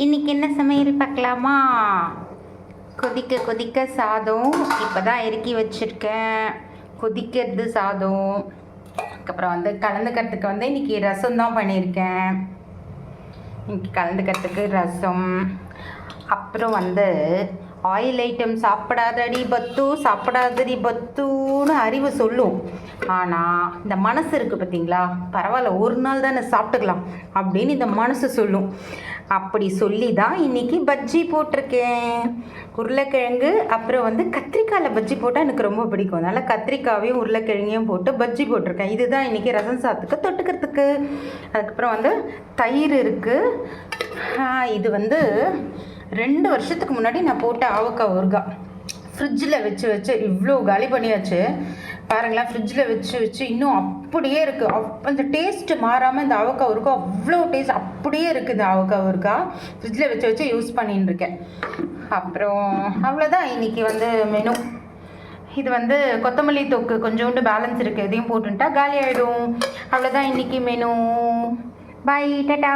இன்றைக்கி என்ன சமையல் பார்க்கலாமா? கொதிக்க கொதிக்க சாதம் இப்போ தான் இறக்கி வச்சுருக்கேன். கொதிக்கிறது சாதம். அதுக்கப்புறம் கலந்துக்கிறதுக்கு இன்றைக்கி ரசம் தான் பண்ணியிருக்கேன். இன்றைக்கி கலந்துக்கிறதுக்கு ரசம். அப்புறம் ஆயில் ஐட்டம் சாப்பிடாதடி பத்துன்னு அறிவு சொல்லும். ஆனால் இந்த மனசு இருக்குது பார்த்தீங்களா, பரவாயில்ல ஒரு நாள் தானே சாப்பிட்டுக்கலாம் அப்படின்னு இந்த மனசு சொல்லும். அப்படி சொல்லி தான் இன்றைக்கி பஜ்ஜி போட்டிருக்கேன். உருளைக்கிழங்கு அப்புறம் கத்திரிக்காயில் பஜ்ஜி போட்டால் எனக்கு ரொம்ப பிடிக்கும். அதனால் கத்திரிக்காவையும் உருளைக்கிழங்கையும் போட்டு பஜ்ஜி போட்டிருக்கேன். இதுதான் இன்றைக்கி ரசம் சாதத்துக்கு தொட்டுக்கிறதுக்கு. அதுக்கப்புறம் தயிர் இருக்குது. இது 2 வருஷத்துக்கு முன்னாடி நான் போட்ட ஆவக்காய் ஊறுகாய் ஃப்ரிட்ஜில் வச்சு இவ்வளோ காலி பண்ணியாச்சு பாருங்களேன். ஃப்ரிட்ஜில் வச்சு இன்னும் அப்படியே இருக்குது. அந்த டேஸ்ட்டு மாறாமல் இந்த ஆவக்காய் ஊறுகாய் அவ்வளோ டேஸ்ட் அப்படியே இருக்குது. இந்த ஆவக்காய் ஊறுகாய் ஃப்ரிட்ஜில் வச்சு யூஸ் பண்ணின்னு இருக்கேன். அப்புறம் அவ்வளோதான் இன்றைக்கி மெனு. இது கொத்தமல்லி தொக்கு கொஞ்சோண்டு பேலன்ஸ் இருக்குது, இதையும் போட்டுட்டா காலி ஆகிடும். அவ்வளோதான் இன்றைக்கி மெனு. பை, டாடா.